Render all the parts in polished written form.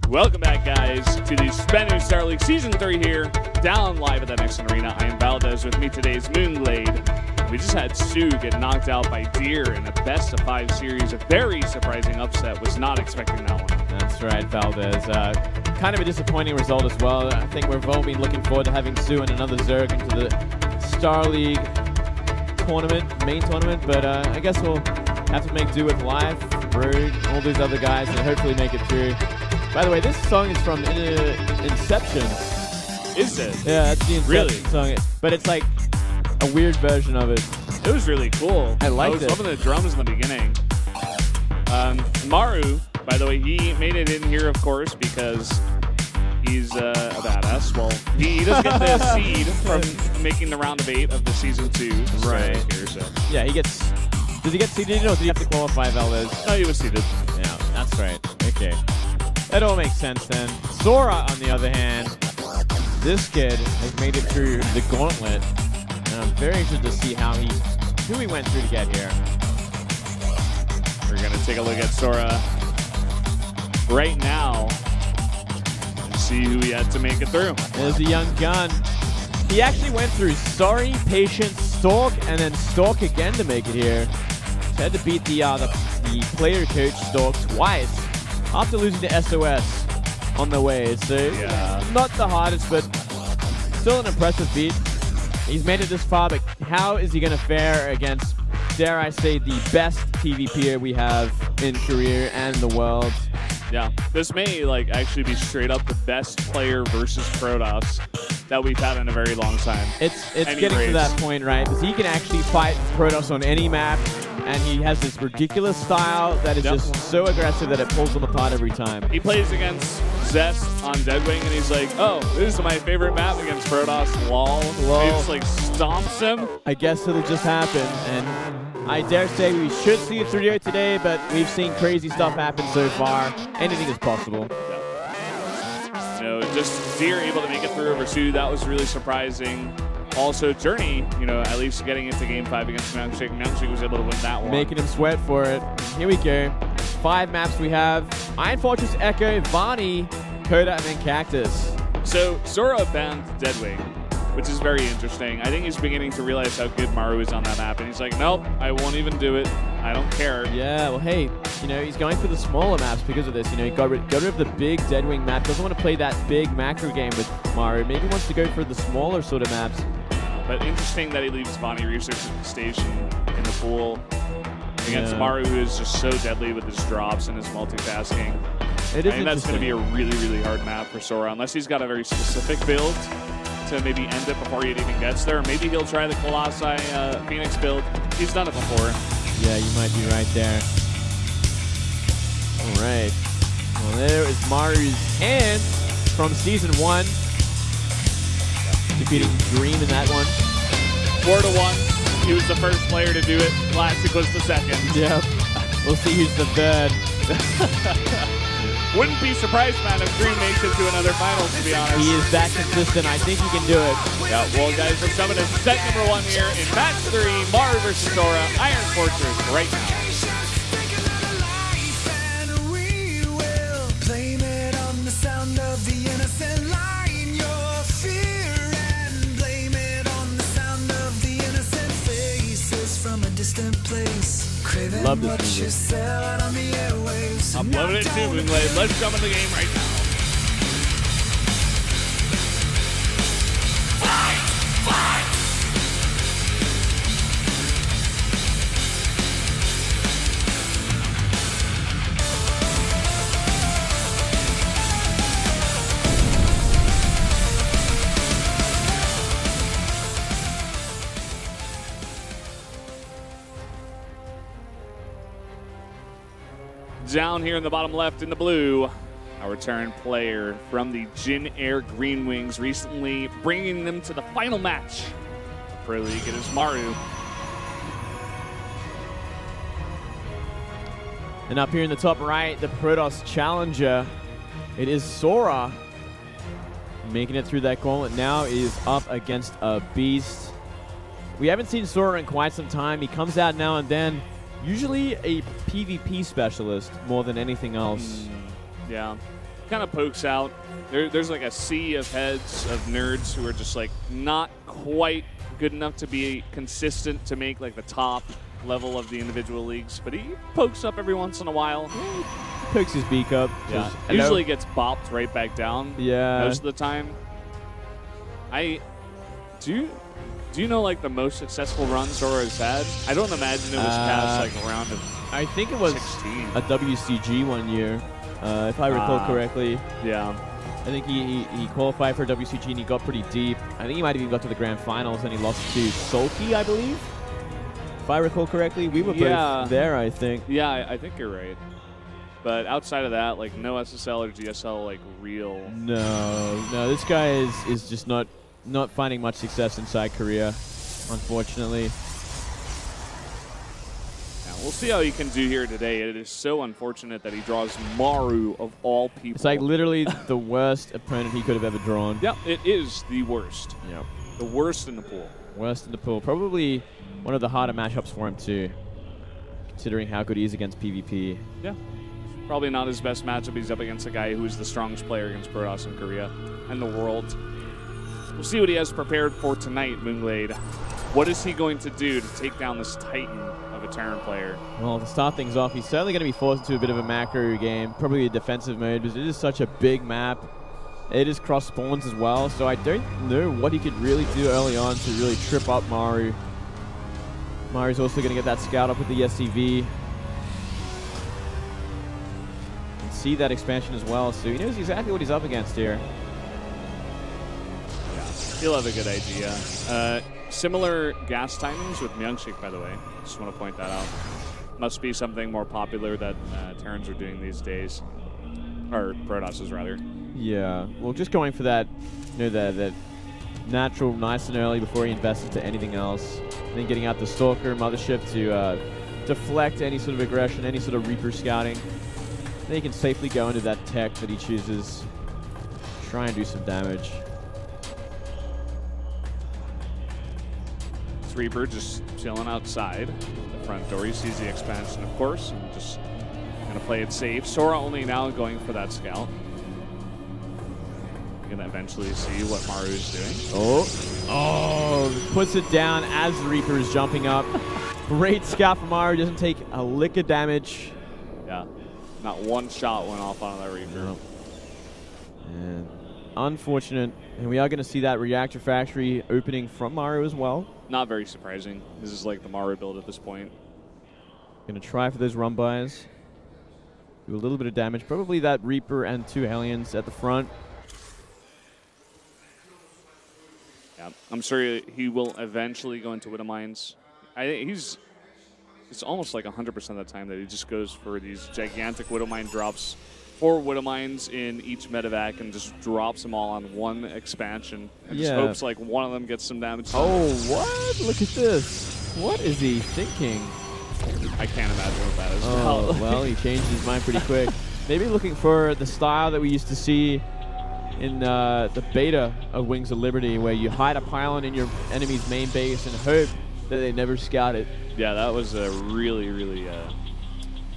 Welcome back, guys, to the SBENU Star League Season 3 here, down live at the Nixon Arena. I am Valdez. With me today is Moonglade. We just had Sue get knocked out by Deer in a best-of-5 series. A very surprising upset. Was not expecting that one. That's right, Valdez. Kind of a disappointing result as well. I think we've all been looking forward to having Sue and another Zerg into the Star League tournament, main tournament, but I guess we'll have to make do with Life, Rogue, all these other guys, and hopefully make it through. By the way, this song is from Inception. Is it? Yeah, that's the Inception song. But it's like a weird version of it. It was really cool. I liked it. I was loving the drums in the beginning. Maru, by the way, he made it in here, of course, because he's a badass. Well, he does get the seed from making the round of 8 of the Season 2. Right. Here, so. Yeah, he gets... Does he get seeded or does he have to qualify, Valdez? No, he was seeded. Yeah, that's right. Okay. That all makes sense then. Sora, on the other hand, this kid has made it through the gauntlet, and I'm very interested to see who he went through to get here. We're gonna take a look at Sora right now and see who he had to make it through. There's the young gun. He actually went through Sorry, Patience, Stalk, and then Stalk again to make it here. He had to beat the player coach Stalk twice after losing to SOS on the way. So yeah, not the hardest, but still an impressive beat. He's made it this far, but how is he going to fare against, dare I say, the best PvPer we have in Korea and the world? Yeah, this may actually be straight up the best player versus Protoss that we've had in a very long time. It's getting to that point, right? Because he can actually fight Protoss on any map, and he has this ridiculous style that is just so aggressive that it pulls him apart every time. He plays against Zest on Deadwing, and he's like, oh, this is my favorite map against Protoss, lol. He just stomps him. I guess it'll just happen, and I dare say we should see a 3-0 today, but we've seen crazy stuff happen so far. Anything is possible. Just Deer able to make it through over Sue, that was really surprising. Also, Journey, at least getting into Game 5 against Mountain Shake was able to win that one. Making him sweat for it. Here we go. 5 maps we have. Iron Fortress, Echo, Vani, Coda, and then Cactus. So, Sora banned Deadwing, which is very interesting. I think he's beginning to realize how good Maru is on that map, and he's like, nope, I won't even do it. I don't care. Yeah, well, hey, he's going for the smaller maps because of this. He got rid of the big Deadwing map. Doesn't want to play that big macro game with Maru. Maybe wants to go for the smaller sort of maps. But interesting that he leaves Vani Research Station in the pool against Maru, who is just so deadly with his drops and his multitasking. I think that's going to be a really, really hard map for Sora, unless he's got a very specific build to maybe end it before he even gets there. Maybe he'll try the Colossi Phoenix build. He's done it before. Yeah, you might be right there. All right. Well, there is Maru's hand from Season 1. Defeating Dream in that one. 4-1. He was the first player to do it. Classic was the second. Yep. We'll see who's the third. Wouldn't be surprised, man, if Dream makes it to another finals, to be honest. He is that consistent. I think he can do it. Yeah, well, guys, we're coming to set number 1 here in Match 3, Maru versus Sora, Iron Fortress, right now. Love this music. I'm loving it too, Moonglade. Let's jump into the game right now. Down here in the bottom left in the blue, our return player from the Jin Air Green Wings, recently bringing them to the final match of Pro League. It is Maru. And up here in the top right, the Protoss challenger, it is Sora. Making it through that gauntlet now is up against a beast. We haven't seen Sora in quite some time. He comes out now and then. Usually a PvP specialist more than anything else. Yeah. kind of pokes out. There's like a sea of heads of nerds who are just like not quite good enough to be consistent to make like the top level of the individual leagues, but he pokes up every once in a while. He pokes his beak up. Yeah. Usually gets bopped right back down. Yeah. Most of the time. Do you know like the most successful run Sora has had? I don't imagine it was past like a round of I think it was 16. a WCG one year, if I recall correctly. Yeah. I think he qualified for WCG and he got pretty deep. I think he might have even got to the grand finals and he lost to Sulky, I believe. If I recall correctly, we were both there, I think. Yeah, I think you're right. But outside of that, like no SSL or GSL, like real. No, this guy is just not finding much success inside Korea, unfortunately. We'll see how he can do here today. It is so unfortunate that he draws Maru of all people. It's like literally the worst opponent he could have ever drawn. Yeah, it is the worst. Yeah. The worst in the pool. Worst in the pool. Probably one of the harder matchups for him too, considering how good he is against PvP. Yeah. Probably not his best matchup. He's up against a guy who is the strongest player against Protoss in Korea and the world. We'll see what he has prepared for tonight, Moonglade. What is he going to do to take down this Titan of a Terran player? Well, to start things off, he's certainly going to be forced into a bit of a macro game, probably a defensive mode, because it is such a big map. It is cross spawns as well, so I don't know what he could really do early on to really trip up Maru. Maru's also going to get that scout up with the SCV. And see that expansion as well, so he knows exactly what he's up against here. Yeah, he'll have a good idea. Similar gas timings with Myungshik, by the way. Just want to point that out. Must be something more popular that Terrans are doing these days. Or Protosses, rather. Yeah, well, just going for that, you know, that natural nice and early before he invests into anything else. And then getting out the Stalker Mothership to deflect any sort of aggression, any sort of Reaper scouting. Then he can safely go into that tech that he chooses. Try and do some damage. Reaper just chilling outside the front door. He sees the expansion, of course, and just gonna play it safe. Sora only now going for that scout. You're gonna eventually see what Maru is doing. Oh, puts it down as the Reaper is jumping up. Great scout from Maru, doesn't take a lick of damage. Yeah, not one shot went off on that Reaper. No. And unfortunate, and we are gonna see that reactor factory opening from Maru as well. Not very surprising. This is like the Maru build at this point. Gonna try for those run bys. Do a little bit of damage. Probably that Reaper and 2 aliens at the front. Yeah, I'm sure he will eventually go into Widow Mines. I think it's almost like 100% of the time that he just goes for these gigantic Widow Mine drops. 4 Widow Mines in each medevac and just drops them all on one expansion. And just hopes like one of them gets some damage. Oh, what? Look at this. What is he thinking? I can't imagine what that is. Oh, well, he changed his mind pretty quick. Maybe looking for the style that we used to see in the beta of Wings of Liberty, where you hide a pylon in your enemy's main base and hope that they never scout it. Yeah, that was a really, really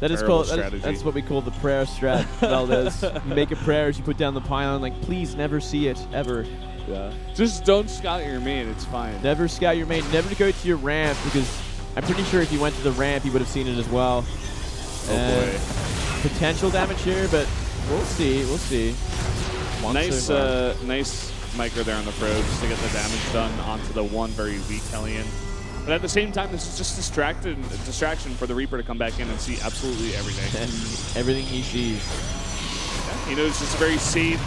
that is called. That's what we call the prayer strat. Valdez. You make a prayer as you put down the pylon, like, please never see it ever. Yeah. Just don't scout your main. It's fine. Never scout your main. Never go to your ramp, because I'm pretty sure if you went to the ramp, you would have seen it as well. Oh boy. Potential damage here, but we'll see. We'll see. Nice, nice micro there on the probe just to get the damage done onto the one very weak Hellion. But at the same time, this is just distraction for the Reaper to come back in and see absolutely everything. And everything he sees. Yeah, you know, it's just a very safe,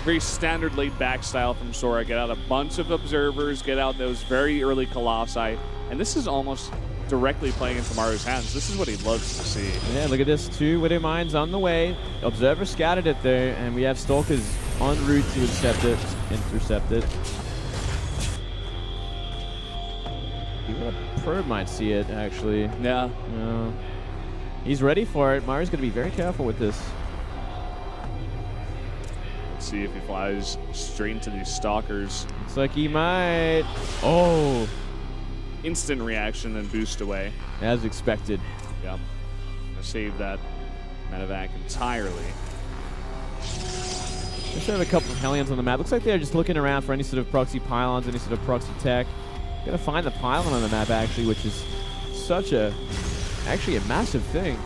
very standard laid-back style from Sora. Get out a bunch of observers, get out those very early Colossi, and this is almost directly playing into Maru's hands. This is what he loves to see. Yeah, look at this. 2 Widow Mines on the way. Observer scattered it there, and we have Stalkers en route to intercept it. Probe might see it, actually. Yeah. No. He's ready for it. Maru's going to be very careful with this. Let's see if he flies straight into these Stalkers. Looks like he might. Oh. Instant reaction and boost away. As expected. Yep. Gonna save that medevac entirely. Just have a couple of Hellions on the map. Looks like they're just looking around for any sort of proxy pylons, any sort of proxy tech. Gonna find the pylon on the map actually, which is actually a massive thing.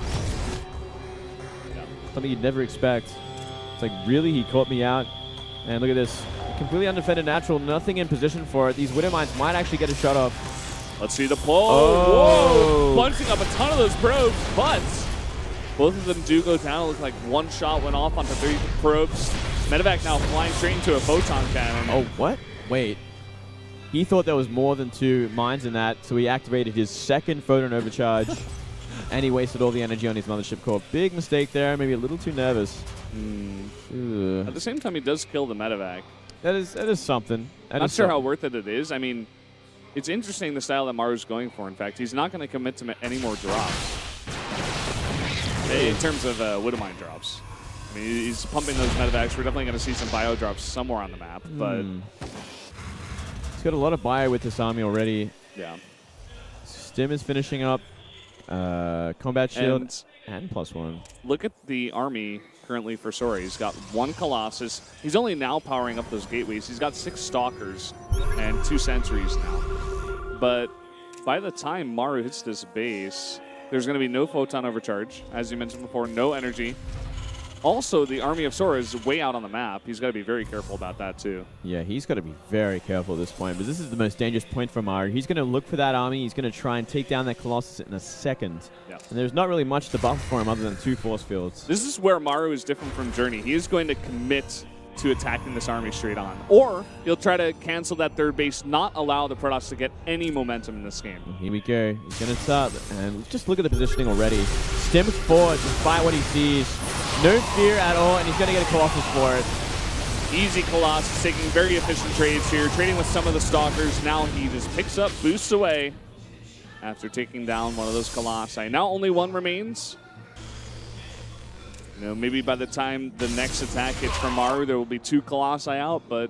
Something you'd never expect. It's like, really, he caught me out. And look at this. Completely undefended natural, nothing in position for it. These Widow Mines might actually get a shot off. Let's see the pull. Oh. Whoa! Bunching up a ton of those probes, but both of them do go down. It looks like one shot went off onto 3 probes. Medevac now flying straight into a photon cannon. Oh, what? Wait. He thought there was more than 2 mines in that, so he activated his second photon overcharge, and he wasted all the energy on his mothership core. Big mistake there, maybe a little too nervous. At the same time, he does kill the Medevac. That is something. Not sure how worth it is. I mean, it's interesting the style that Maru's going for. In fact, he's not going to commit to any more drops in terms of Widow Mine drops. I mean, he's pumping those Medevacs. We're definitely going to see some bio drops somewhere on the map, but he's got a lot of bio with this army already. Yeah. Stim is finishing up. Combat shield and +1. Look at the army currently for Sora. He's got 1 Colossus. He's only now powering up those gateways. He's got 6 Stalkers and 2 Sentries now. But by the time Maru hits this base, there's going to be no photon overcharge. As you mentioned before, no energy. Also, the army of Sora is way out on the map. He's got to be very careful about that, too. Yeah, he's got to be very careful at this point. But this is the most dangerous point for Maru. He's going to look for that army. He's going to try and take down that Colossus in a second. Yeah. And there's not really much to buffer for him other than 2 force fields. This is where Maru is different from Journey. He is going to commit to attacking this army straight on. Or he'll try to cancel that 3rd base, not allow the Protoss to get any momentum in this game. Here we go. He's going to start. And just look at the positioning already. Stims forward despite what he sees. No fear at all, and he's going to get a Colossus for it. Easy Colossus, taking very efficient trades here, trading with some of the Stalkers. Now he just picks up, boosts away after taking down one of those Colossi. Now only 1 remains. You know, maybe by the time the next attack hits from Maru, there will be 2 Colossi out, but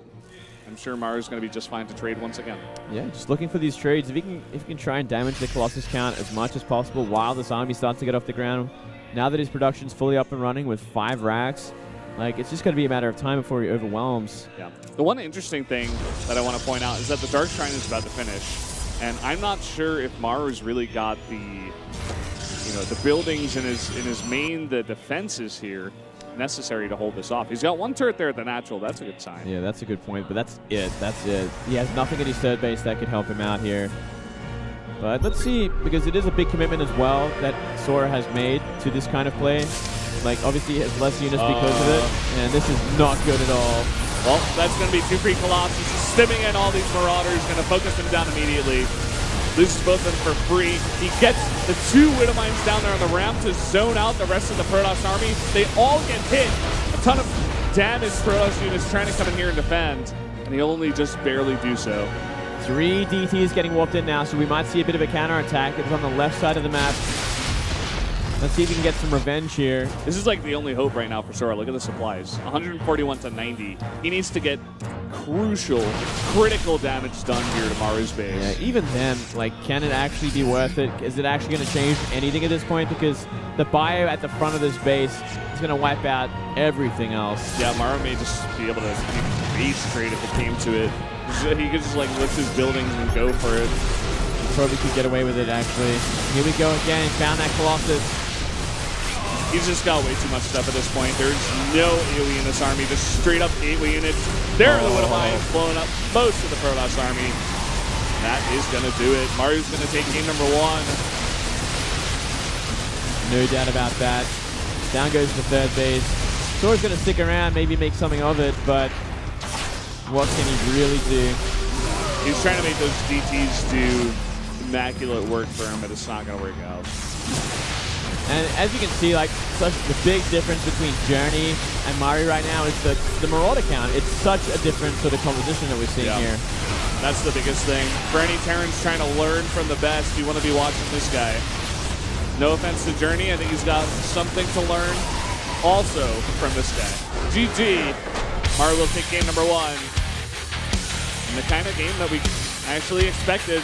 I'm sure Maru's going to be just fine to trade once again. Yeah, just looking for these trades. If he can try and damage the Colossus count as much as possible while this army starts to get off the ground. Now that his production's fully up and running with 5 racks, like, it's just going to be a matter of time before he overwhelms. Yeah. The one interesting thing that I want to point out is that the Dark Shrine is about to finish, and I'm not sure if Maru's really got the buildings in his main, the defenses here necessary to hold this off. He's got 1 turret there at the natural. That's a good sign. Yeah, that's a good point, but that's it. That's it. He has nothing at his 3rd base that could help him out here. But let's see, because it is a big commitment as well that Sora has made to this kind of play. Like, obviously he has less units because of it, and this is not good at all. Well, that's going to be 2 free Colossus. Stimming in all these Marauders, going to focus them down immediately. Loses both of them for free. He gets the 2 Widow Mines down there on the ramp to zone out the rest of the Protoss army. They all get hit. A ton of damaged Protoss units trying to come in here and defend, and he only just barely do so. 3 DTs getting warped in now, so we might see a bit of a counterattack. It's on the left side of the map. Let's see if we can get some revenge here. This is like the only hope right now for Sora. Look at the supplies. 141 to 90. He needs to get critical damage done here to Maru's base. Yeah, even then, like, can it actually be worth it? Is it actually going to change anything at this point? Because the bio at the front of this base is going to wipe out everything else. Yeah, Maru may just be able to base trade if it came to it. He could just like lift his buildings and go for it. He probably could get away with it, actually. Here we go again. Found that Colossus. He's just got way too much stuff at this point. There's no AoE in this army. Just straight up gateway units. There are the Widow Mines blowing up most of the Protoss army. That is going to do it. Maru's going to take game number 1. No doubt about that. Down goes the 3rd base. Sora's going to stick around, maybe make something of it, but what can he really do? He's trying to make those DTs do immaculate work for him, but it's not going to work out. And as you can see, like, such the big difference between Journey and Maru right now is the Marauder count. It's such a different sort of composition that we're seeing here. That's the biggest thing. For any Terrans trying to learn from the best, you want to be watching this guy. No offense to Journey, I think he's got something to learn also from this guy. GG. Maru will take game number 1. And the kind of game that we actually expected.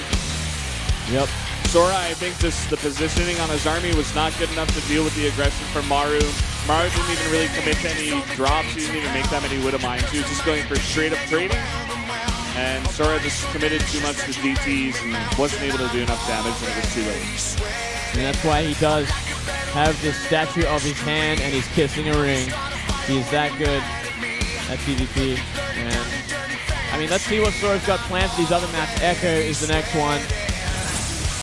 Yep. Sora, I think the positioning on his army was not good enough to deal with the aggression from Maru. Maru didn't even really commit to any drops. He didn't even make that many Widow Mines. He was just going for straight-up trading. And Sora just committed too much to DTs and wasn't able to do enough damage, and it was too late. And that's why he does have this statue of his hand, and he's kissing a ring. He's that good at PvP. And I mean, let's see what Sora's got planned for these other maps. Echo is the next one.